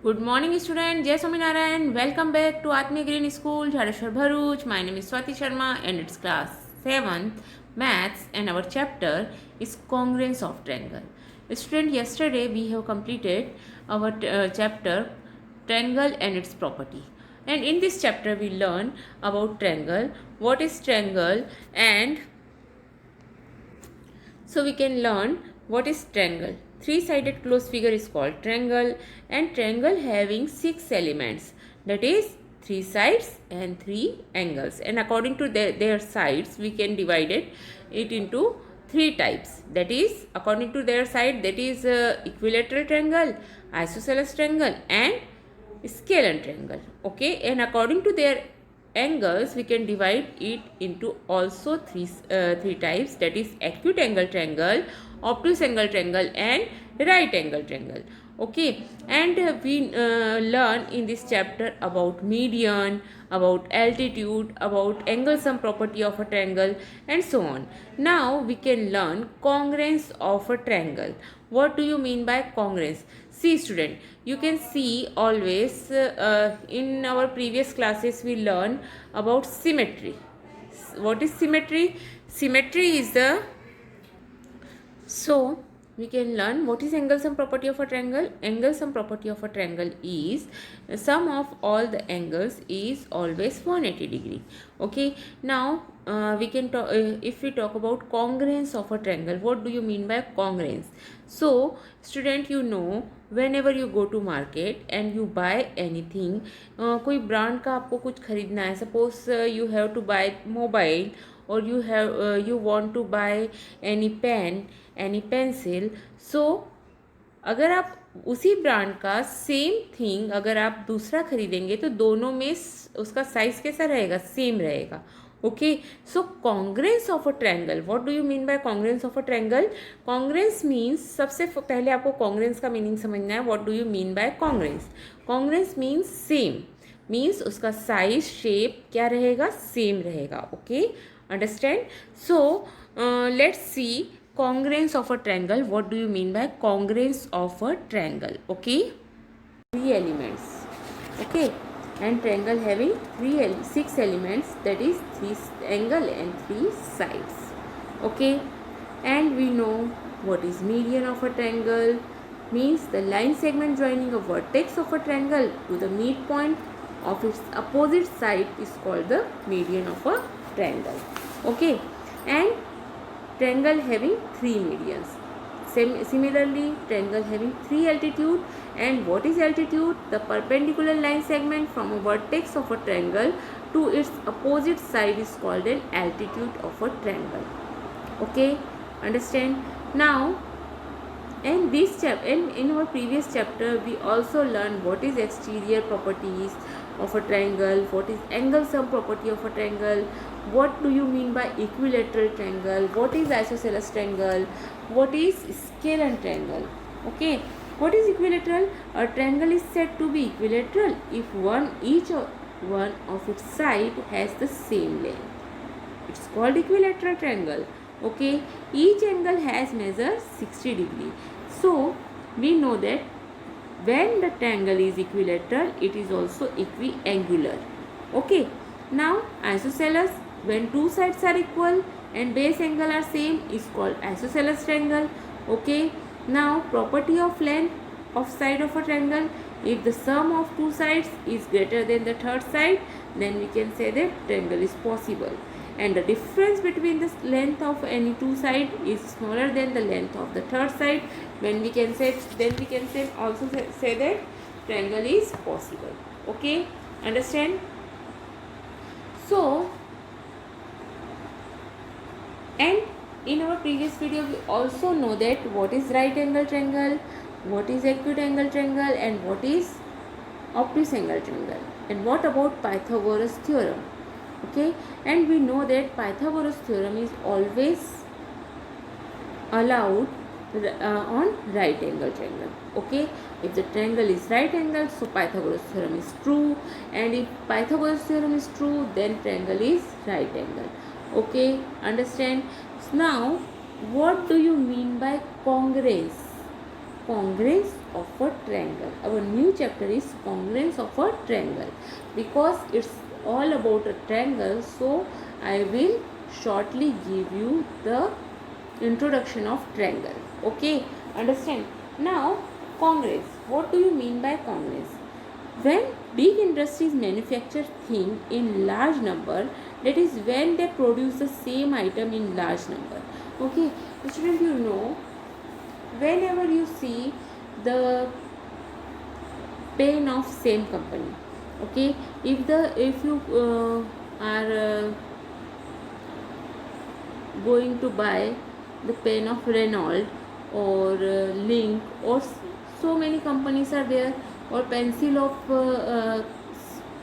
Good morning, student. Jai Swaminarayan. Welcome back to Atmi Green School, Jhareshwar Bharuch. My name is Swati Sharma, and it's class 7th Maths, and our chapter is Congruence of Triangle. Student, yesterday we have completed our chapter Triangle and its property. And in this chapter we learn about triangle, what is triangle, and so we can learn what is triangle. Three-sided closed figure is called triangle, and triangle having 6 elements, that is 3 sides and 3 angles, and according to their sides we can divide it into 3 types, that is according to their side, that is equilateral triangle, isosceles triangle, and scalene triangle. Okay, and according to their angles we can divide it into also three types, that is acute angle triangle, obtuse angle triangle, and right angle triangle. Okay, and we learn in this chapter about median, about altitude, about angle sum property of a triangle, and so on. Now we can learn congruence of a triangle. What do you mean by congruence? See student, you can see always in our previous classes we learn about symmetry. What is symmetry? Symmetry is the, so we can learn what is angle sum property of a triangle. Angle sum property of a triangle is sum of all the angles is always 180 degree. Okay, now we can talk, if we talk about congruence of a triangle, what do you mean by congruence? So student, you know, whenever you go to market and you buy anything, कोई brand का आपको कुछ खरीदना है, suppose you have to buy mobile, or you want to buy any pen, any pencil. So अगर आप उसी brand का सेम थिंग अगर आप दूसरा खरीदेंगे तो दोनों में उसका साइज कैसा रहेगा? सेम रहेगा. Okay, so congruence of a triangle, what do you mean by congruence of a triangle? Congruence means, सबसे पहले आपको कॉन्ग्रेंस का मीनिंग समझना है. What do you mean by congruence? Congruence means same, means उसका साइज शेप क्या रहेगा? Same रहेगा. Okay, understand? So let's see congruence of a triangle. What do you mean by congruence of a triangle? Okay, 3 elements. Okay, and triangle having 6 elements, that is 3 angle and 3 sides. Okay, and we know what is median of a triangle. Means the line segment joining a vertex of a triangle to the midpoint of its opposite side is called the median of a triangle. Okay, and triangle having 3 medians. Similarly, triangle having 3 altitude. And what is altitude? The perpendicular line segment from a vertex of a triangle to its opposite side is called an altitude of a triangle. Okay, understand? Now, and this chapter, and in our previous chapter we also learned what is exterior properties of a triangle, what is angle sum property of a triangle, what do you mean by equilateral triangle, what is isosceles triangle, what is scalene triangle. Okay, what is equilateral? A triangle is said to be equilateral if each one of its side has the same length. It's called equilateral triangle. Okay, each angle has measure 60 degree. So we know that when the triangle is equilateral, it is also equiangular. Okay, now isosceles, when two sides are equal and base angle are same, is called isosceles triangle. Okay, now property of length of side of a triangle, if the sum of two sides is greater than the third side, then we can say that triangle is possible. And the difference between the length of any two side is smaller than the length of the third side, when we can say, then we can say also say that triangle is possible. Okay, understand? So, and in our previous video we also know that what is right angle triangle, what is acute angle triangle, and what is obtuse angle triangle, and what about Pythagoras theorem. Okay, and we know that Pythagoras theorem is always allowed on right angle triangle. Okay, if the triangle is right angle, so Pythagoras theorem is true, and if Pythagoras theorem is true, then triangle is right angle. Okay, understand? So now what do you mean by congruence? Congruence of a triangle. Our new chapter is congruence of a triangle. Because it's all about a triangle, so I will shortly give you the introduction of triangle. Okay, understand? Now, congruence. What do you mean by congruence? When big industries manufacture things in large number, that is when they produce the same item in large number. Okay, student, you know, whenever you see the pen of same company, okay, if you are going to buy the pen of Renault or Link or so many companies are there, or pencil of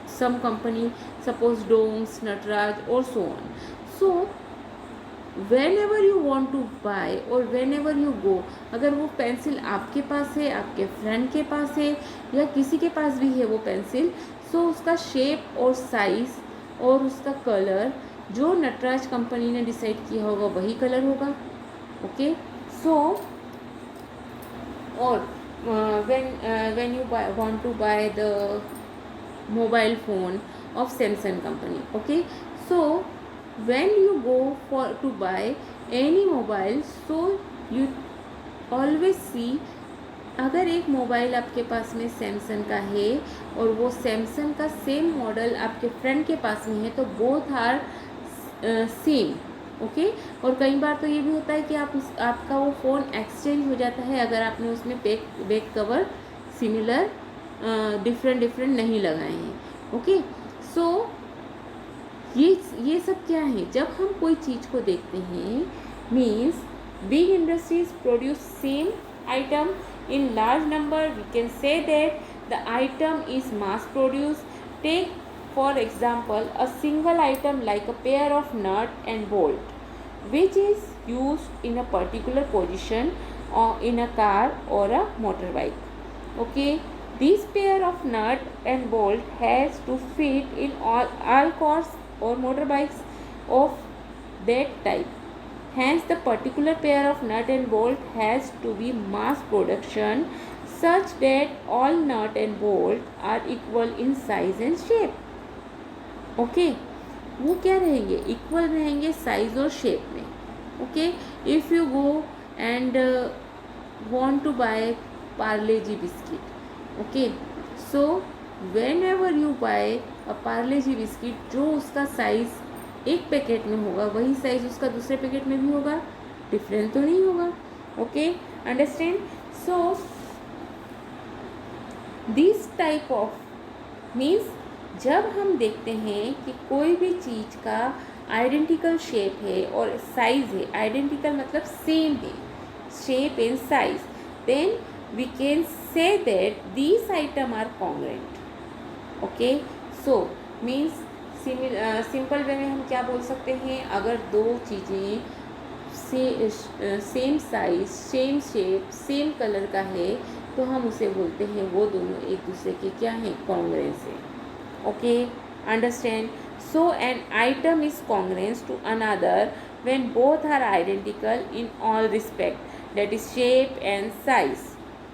some company, suppose Doms, Natraj or so on. So whenever you want to buy or whenever you go, अगर वो pencil आपके पास है, आपके friend के पास है या किसी के पास भी है वो पेंसिल, सो उसका शेप और साइज़ और उसका कलर जो नटराज कंपनी ने डिसाइड किया होगा वही कलर होगा. ओके, सो और when you want to buy the mobile phone of Samsung company, okay, so when you go for to buy any mobile, so you always see, अगर एक मोबाइल आपके पास में सैमसंग का है और वो सैमसंग का सेम मॉडल आपके फ्रेंड के पास में है, तो बोथ आर सेम. ओके, और कई बार तो ये भी होता है कि आपका वो फ़ोन एक्सचेंज हो जाता है अगर आपने उसमें बैक कवर सिमिलर डिफरेंट नहीं लगाए हैं. ओके, सो ये सब क्या है, जब हम कोई चीज़ को देखते हैं, means big industries produce same item in large number, we can say that the item is mass produced. Take for example a single item like a pair of nut and bolt which is used in a particular position or in a car or a motorbike. Okay, this pair of nut and bolt has to fit in all cars or motorbikes of that type. Hence, the particular pair of nut and bolt has to be mass production such that all nut and bolt are equal in size and shape. Okay, वो क्या रहेंगे, equal रहेंगे size और shape में. Okay, if you go and want to buy Parle G biscuit, okay, so whenever you buy a Parle G biscuit, जो उसका size एक packet में होगा वही साइज़ उसका दूसरे पैकेट में भी होगा, डिफरेंट तो नहीं होगा. Okay, understand. So this type of means जब हम देखते हैं कि कोई भी चीज़ का आइडेंटिकल शेप है और साइज़ है, आइडेंटिकल मतलब सेम है, shape and size, then we can say that these item are congruent. Okay, so means simple way में हम क्या बोल सकते हैं, अगर दो चीज़ें same size, same shape, same colour का है तो हम उसे बोलते हैं वो दोनों एक दूसरे के क्या हैं, कॉन्ग्रुएंस है. Okay, understand. So an item is congruence to another when both are identical in all respect, that is shape and size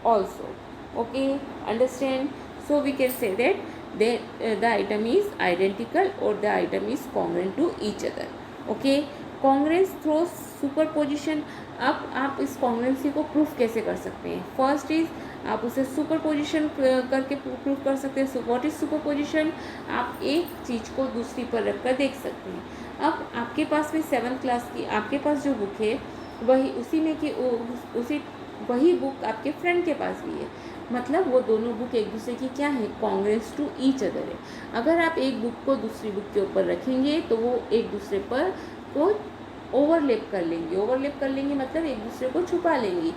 also. Okay, understand. So we can say that the item is identical or the item is congruent to each other. Okay, congruence through superposition. अब आप इस congruency को proof कैसे कर सकते हैं? First is आप उसे सुपरपोजिशन करके प्रूफ कर सकते हैं. What is superposition? आप एक चीज़ को दूसरी पर रख कर देख सकते हैं. अब आपके पास में 7th क्लास की आपके पास जो बुक है वही उसी में कि उसी वही बुक आपके फ्रेंड के पास भी है, मतलब वो दोनों बुक एक दूसरे की क्या है, कॉन्ग्रुएंस टू ईच अदर है. अगर आप एक बुक को दूसरी बुक के ऊपर रखेंगे तो वो एक दूसरे पर को ओवरलैप कर लेंगे मतलब एक दूसरे को छुपा लेंगी.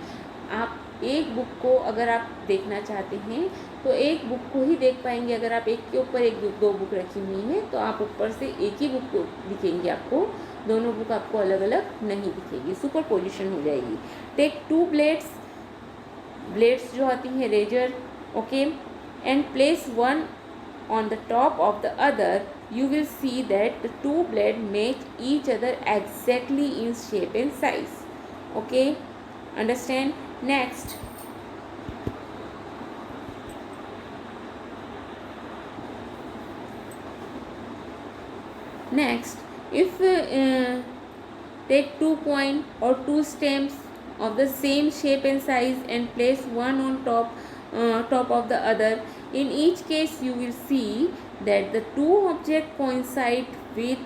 आप एक बुक को अगर आप देखना चाहते हैं तो एक बुक को ही देख पाएंगे. अगर आप एक के ऊपर एक दो बुक रखी हुई हैं तो आप ऊपर से एक ही बुक को दिखेंगे, आपको दोनों बुक आपको अलग अलग नहीं दिखेगी, सुपरपोजिशन हो जाएगी. टेक 2 ब्लेड्स जो आती हैं razor, okay, and place one on the top of the other, you will see that the two blades match each other exactly in shape and size. Okay, understand. Next, Next, if take 2 points or 2 stems of the same shape and size and place one on top of the other. In each case, you will see that the two objects coincide with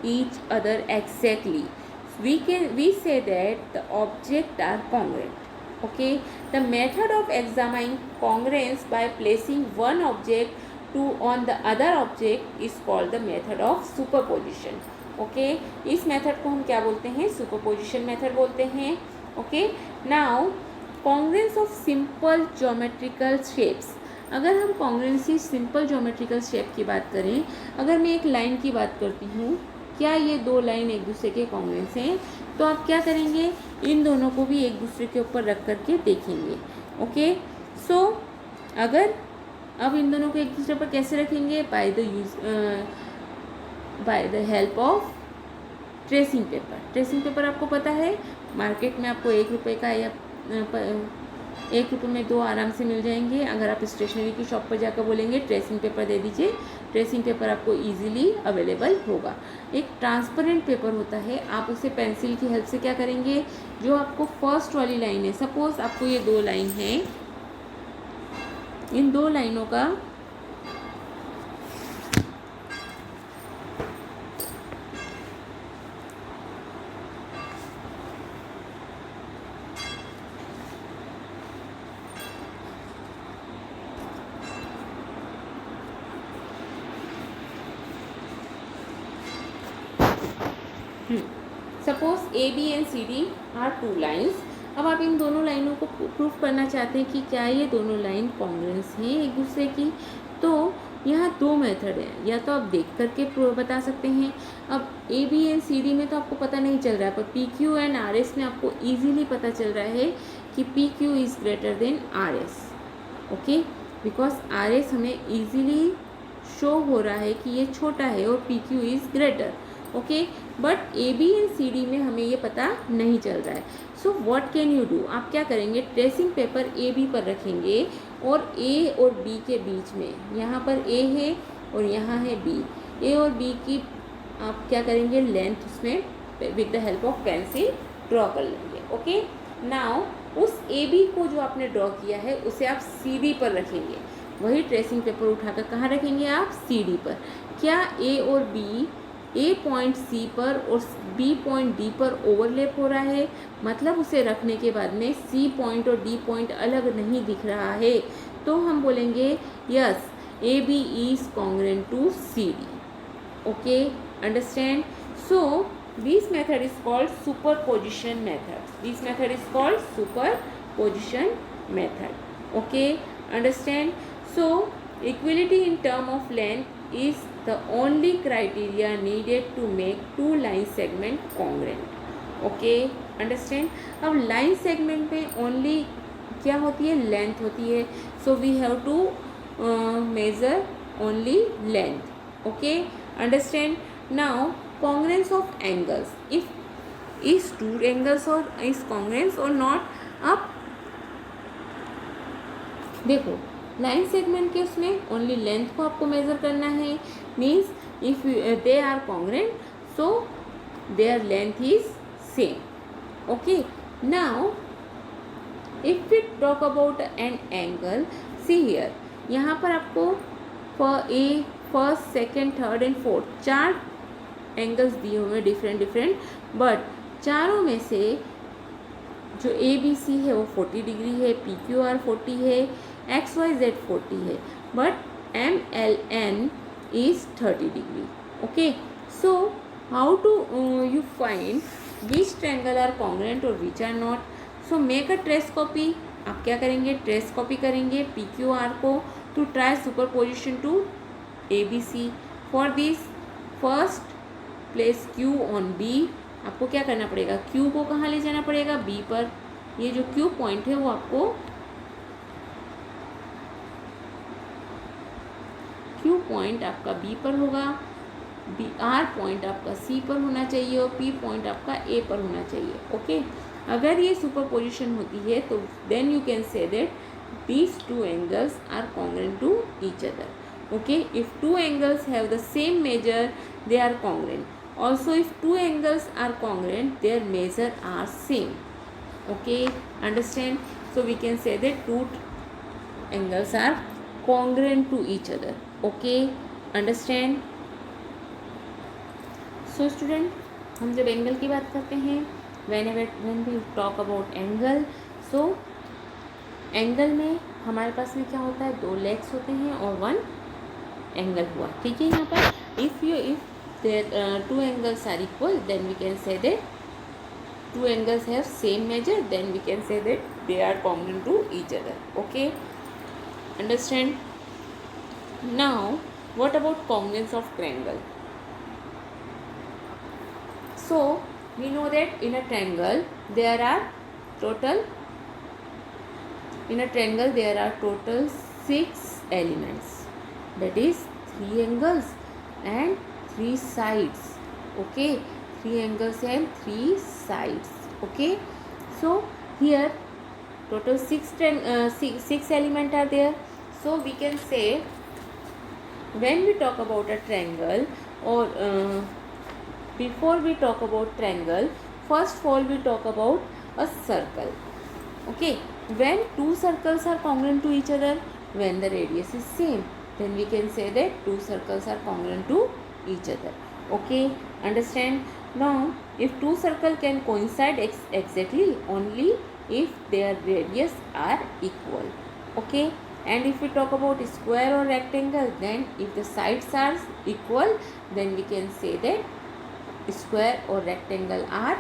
each other exactly. We say that the objects are congruent. Okay, the method of examining congruence by placing one object on the other object is called the method of superposition. Okay, इस method को हम क्या बोलते हैं? Superposition method बोलते हैं. Okay, now congruence of simple geometrical shapes. अगर हम कॉन्ग्रुएंसी सिंपल ज्योमेट्रिकल शेप की बात करें, अगर मैं एक लाइन की बात करती हूँ, क्या ये दो लाइन एक दूसरे के कॉन्ग्रुएंस हैं? तो आप क्या करेंगे? इन दोनों को भी एक दूसरे के ऊपर रख करके देखेंगे. ओके, सो अगर अब इन दोनों को एक दूसरे पर कैसे रखेंगे? By the help of tracing paper. Tracing paper आपको पता है, मार्केट में आपको 1 रुपये का या 1 रुपये में 2 आराम से मिल जाएंगे. अगर आप स्टेशनरी की शॉप पर जाकर बोलेंगे ट्रेसिंग पेपर दे दीजिए, ट्रेसिंग पेपर आपको इजीली अवेलेबल होगा. एक ट्रांसपेरेंट पेपर होता है, आप उसे पेंसिल की हेल्प से क्या करेंगे? जो आपको फर्स्ट वाली लाइन है, सपोज आपको ये 2 लाइन है, इन 2 लाइनों का suppose AB and CD are 2 lines. अब आप इन दोनों लाइनों को प्रूफ करना चाहते हैं कि क्या ये दोनों लाइन कॉन्ग्रुएंस हैं एक दूसरे की. तो यहाँ 2 मेथड हैं, या तो आप देख करके बता सकते हैं. अब AB एंड CD में तो आपको पता नहीं चल रहा है, पर PQ एंड RS में आपको ईजीली पता चल रहा है कि PQ is greater than RS. Okay, because RS हमें ईजीली शो हो रहा है कि ये छोटा है और PQ is greater. Okay, but AB and CD में हमें ये पता नहीं चल रहा है. So what can you do? आप क्या करेंगे? ट्रेसिंग पेपर AB पर रखेंगे और A और B के बीच में, यहाँ पर A है और यहाँ है B, A और B की आप क्या करेंगे? लेंथ उसमें with the help of pencil draw कर लेंगे. ओके, नाउ उस AB को जो आपने ड्रॉ किया है उसे आप CD पर रखेंगे. वही ट्रेसिंग पेपर उठाकर कहाँ रखेंगे आप? CD पर. क्या A और B A पॉइंट C पर और B पॉइंट D पर ओवरलैप हो रहा है? मतलब उसे रखने के बाद में C पॉइंट और D पॉइंट अलग नहीं दिख रहा है, तो हम बोलेंगे yes, AB is congruent to CD. Okay, understand? So this method is called superposition method. This method is called superposition method. Okay, understand? So equality in term of length is the only criteria needed to make 2 line segment congruent. Okay, understand? अब line segment में only क्या होती है? length होती है. So we have to measure only length. Okay, understand? Now congruence of angles. If is 2 angles or is congruence or not? अब देखो, line segment के उसमें ओनली लेंथ को आपको मेज़र करना है. Means if they are congruent, so their length is same. Okay, now if we talk about an angle, see here, यहाँ पर आपको first, second, third and fourth 4 angles दिए हुए डिफरेंट, बट चारों में से जो ABC है वो 40 डिग्री है, PQR 40 है, XYZ 40 है, but MLN is 30 degree. Okay, so how to you find which triangle are congruent or which are not? So make a trace copy. आप क्या करेंगे? ट्रेस कॉपी करेंगे PQR को to try superposition to ABC. For this, first place Q on B. आपको क्या करना पड़ेगा? Q को कहाँ ले जाना पड़ेगा? B पर. ये जो Q पॉइंट है वो आपको Q पॉइंट आपका B पर होगा, R पॉइंट आपका C पर होना चाहिए और P पॉइंट आपका A पर होना चाहिए. ओके, अगर ये सुपरपोजिशन होती है तो then you can say that these 2 angles are congruent to each other. Okay, if two angles have the same measure, they are congruent. Also, if two angles are congruent, their measure are same. Okay, understand? So we can say that two angles are congruent to each other. Okay, understand? So student, हम जब angle की बात करते हैं, when we talk about angle, so angle में हमारे पास में क्या होता है, दो लेग्स होते हैं और वन एंगल हुआ. ठीक है, यहाँ पर if there two angles are equal, then we can say that two angles have same measure, then we can say that they are congruent to each other. Okay, understand? Now what about congruence of triangle? So we know that in a triangle there are total 6 elements, that is 3 angles and 3 sides. Okay, 3 angles and 3 sides. Okay, so here total 6 elements are there. So we can say, when we talk about a triangle, or before we talk about triangle, first of all we talk about a circle. Okay, when two circles are congruent to each other, when the radius is same, then we can say that two circles are congruent to each other. Okay, understand? Now if two circles can coincide exactly only if their radius are equal. Okay, and if we talk about square or rectangle, then if the sides are equal, then we can say that square or rectangle are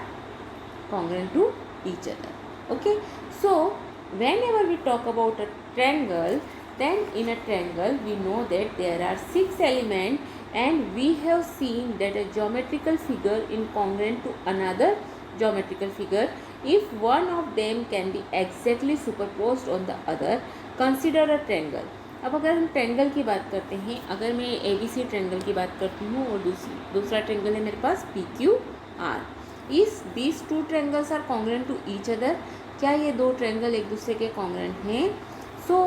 congruent to each other. Okay, so whenever we talk about a triangle, then in a triangle we know that there are 6 elements, and we have seen that a geometrical figure is congruent to another geometrical figure if one of them can be exactly superposed on the other. Consider a triangle. अब अगर हम triangle की बात करते हैं, अगर मैं ABC triangle की बात करती हूँ और दूसरा ट्रायंगल है मेरे पास PQR, is these two triangles are congruent to each other. क्या ये दो ट्रायंगल एक दूसरे के कॉन्ग्रेंट हैं? So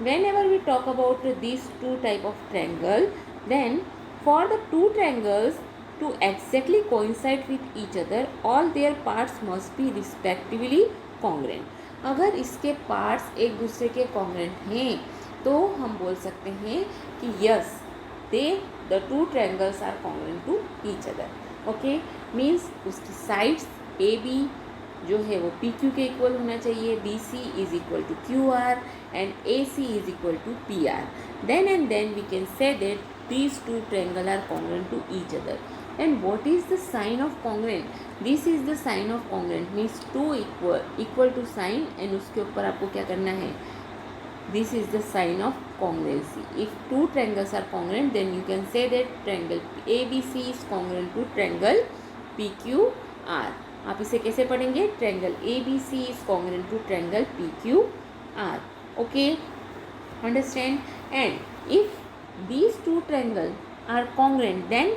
when we talk about these two type of triangle, then for the two triangles to exactly coincide with each other, all their parts must be respectively congruent. अगर इसके parts एक दूसरे के congruent हैं तो हम बोल सकते हैं कि yes, the two triangles are congruent to each other. Okay, means उसकी साइड्स ए बी जो है वो पी क्यू के इक्वल होना चाहिए, B C is equal to Q R and A C is equal to P R. Then and then we can say that these two triangle are congruent to each other. And what is the sign of congruent? This is the sign of congruent, means two equal to sign, and उसके ऊपर आपको क्या करना है, this is the sign of congruency. If two triangles are congruent, then you can say that triangle ABC is congruent to triangle PQR. आप इसे कैसे पढ़ेंगे? triangle ABC is congruent to triangle PQR. Okay, understand? And if these two triangles are congruent, then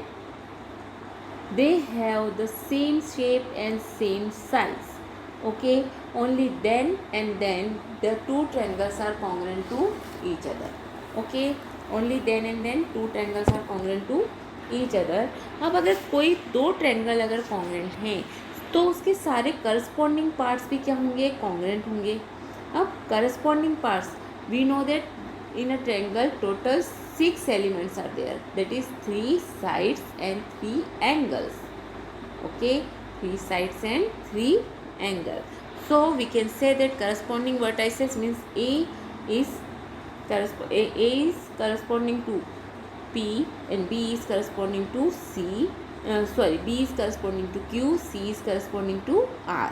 they have the same shape and same size. Okay, only then and then the two triangles are congruent to each other. Okay, only then and then two triangles are congruent to each other. अब अगर कोई दो triangle अगर congruent हैं तो उसके सारे corresponding parts भी क्या होंगे? कॉन्ग्रेंट होंगे. अब corresponding parts, we know that in a triangle total 6 elements are there, that is 3 sides and 3 angles. Okay, 3 sides and 3 angles. So we can say that corresponding vertices means A is corresponding to P and B is corresponding to B is corresponding to Q, C is corresponding to R.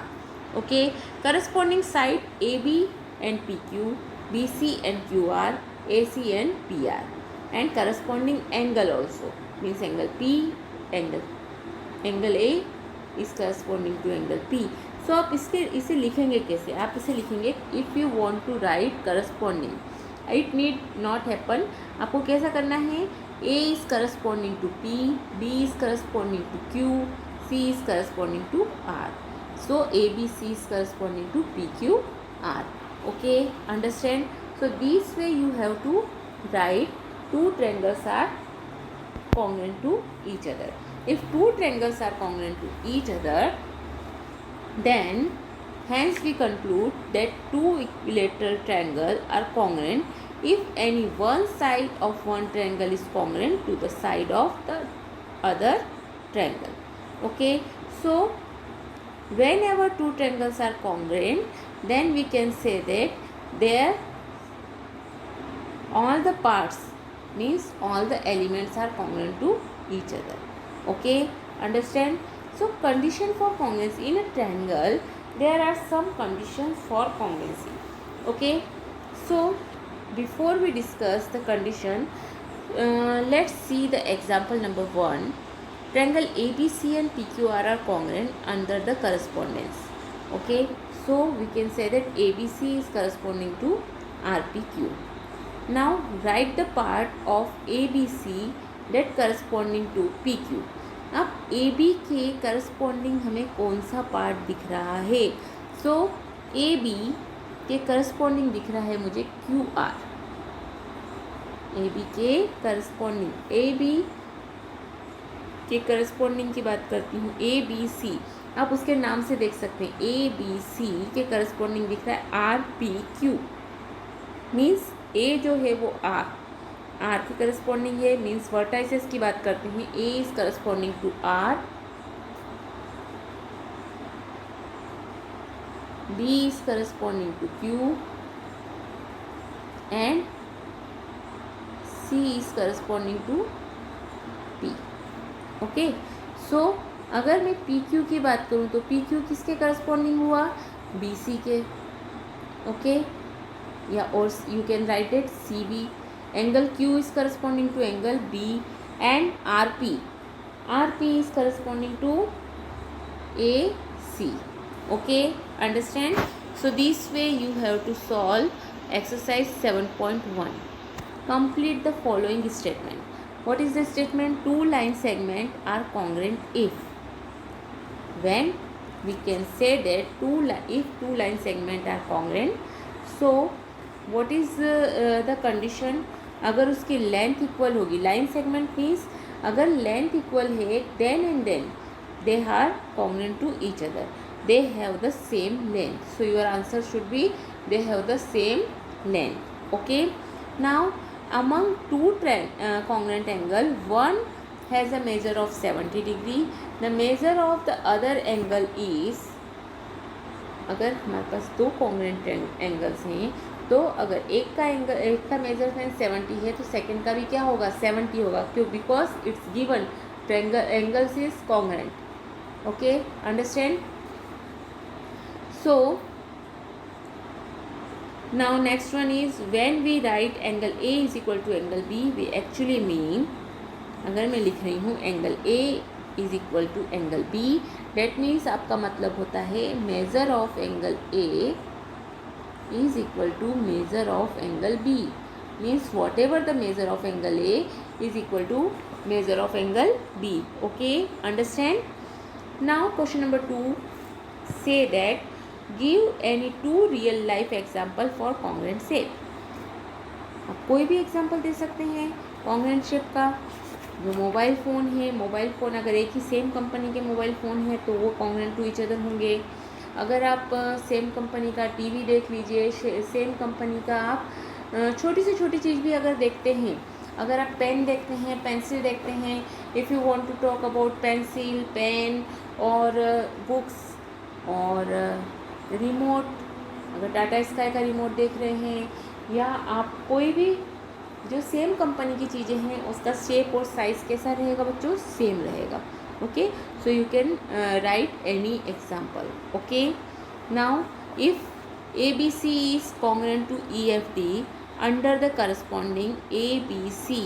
Okay, corresponding side AB and PQ, BC and QR, AC and PR, and corresponding angle also, means angle P, angle A is corresponding to angle P. So आप इसे लिखेंगे कैसे? आप इसे लिखेंगे, if you want to write corresponding, it need not happen. आपको कैसा करना है? A is corresponding to P, B is corresponding to Q, C is corresponding to R. So ABC is corresponding to PQR. Okay, understand? So this way you have to write two triangles are congruent to each other. If two triangles are congruent to each other, then hence we conclude that two equilateral triangles are congruent if any one side of one triangle is congruent to the side of the other triangle. Okay, so whenever two triangles are congruent, then we can say that their all the parts means all the elements are congruent to each other. Okay, understand? So condition for congruency in a triangle, there are some conditions for congruency. Okay, so before we discuss the condition, let's see the example number 1. Triangle ABC and PQR are congruent under the correspondence. Okay, so we can say that ABC is corresponding to RPQ. Now write the part of ABC that corresponding to PQ. अब AB के corresponding हमें कौन सा part दिख रहा है? सो AB के corresponding दिख रहा है मुझे QR. AB के करस्पॉन्डिंग, AB के करस्पॉन्डिंग की बात करती हूँ, ABC. आप उसके नाम से देख सकते हैं, ABC के करस्पॉन्डिंग दिख रहा है RPQ. मीन्स A जो है वो R की करस्पॉन्डिंग है, मीन्स वर्टाइसेस की बात करते हैं. A is corresponding to R, B is corresponding to Q and C is corresponding to P. Okay, so अगर मैं PQ की बात करूँ तो PQ किसके करस्पॉन्डिंग हुआ? BC के. ओके, या और you can write it CB. Angle Q is corresponding to angle B and RP is corresponding to AC. Okay, understand? So this way you have to solve exercise 7.1. Complete the following statement. What is the statement? Two line segments are congruent if. When we can say that if two line segments are congruent, so what is the condition? अगर उसकी length equal होगी, line segment means अगर length equal है, then and then they are congruent to each other, they have the same length. So your answer should be they have the same length. Okay, now among two congruent angle, one has a measure of 70 degree. The measure of the other angle is, अगर हमारे पास दो congruent angles हैं, तो अगर एक का measurement 70 है तो सेकंड का भी क्या होगा? 70 होगा. क्यों? Because it's given triangle angles is congruent. Okay, understand? So now next one is when we write angle A is equal to angle B, we actually mean, अगर मैं लिख रही हूँ angle A is equal to angle B, that means आपका मतलब होता है measure of angle A is equal to measure of angle B. Means whatever the measure of angle A is equal to measure of angle B. Okay, understand? Now question number 2, say that give any two real life example for congruent shape. आप कोई भी example दे सकते हैं congruent shape का. जो mobile phone है, mobile phone अगर एक ही सेम कंपनी के मोबाइल फ़ोन है तो वो कॉन्ग्रुएंट टू ईच अदर होंगे. अगर आप सेम कंपनी का टीवी देख लीजिए, सेम कंपनी का आप छोटी से छोटी चीज़ भी अगर देखते हैं, अगर आप पेन देखते हैं, पेंसिल देखते हैं, if you want to talk about pencil, pen और बुक्स और रिमोट, अगर टाटा स्काई का रिमोट देख रहे हैं, या आप कोई भी जो सेम कंपनी की चीज़ें हैं उसका शेप और साइज़ कैसा रहेगा बच्चों? सेम रहेगा. Okay, so you can write any example. Okay, now if ABC is congruent to EFD under the corresponding ABC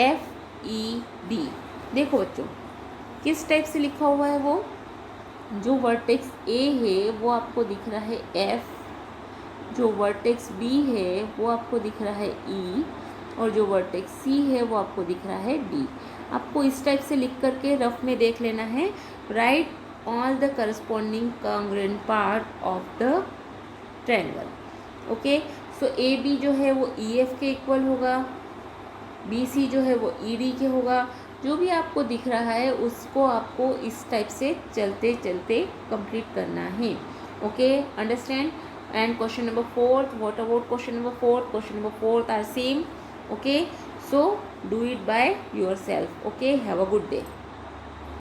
FED, देखो बच्चों किस टाइप से लिखा हुआ है वो, जो वर्टेक्स A है वो आपको दिख रहा है F, जो वर्टेक्स B है वो आपको दिख रहा है E, और जो वर्टेक्स C है वो आपको दिख रहा है D. आपको इस टाइप से लिख करके रफ में देख लेना है. Right all the corresponding congruent part of the triangle. Okay, so AB जो है वो EF के इक्वल होगा, BC जो है वो ED के होगा। जो भी आपको दिख रहा है उसको आपको इस टाइप से चलते चलते कंप्लीट करना है। Okay, understand. And question number 4, what about question number 4? Question number 4 are same. Okay, so do it by yourself. Okay, have a good day.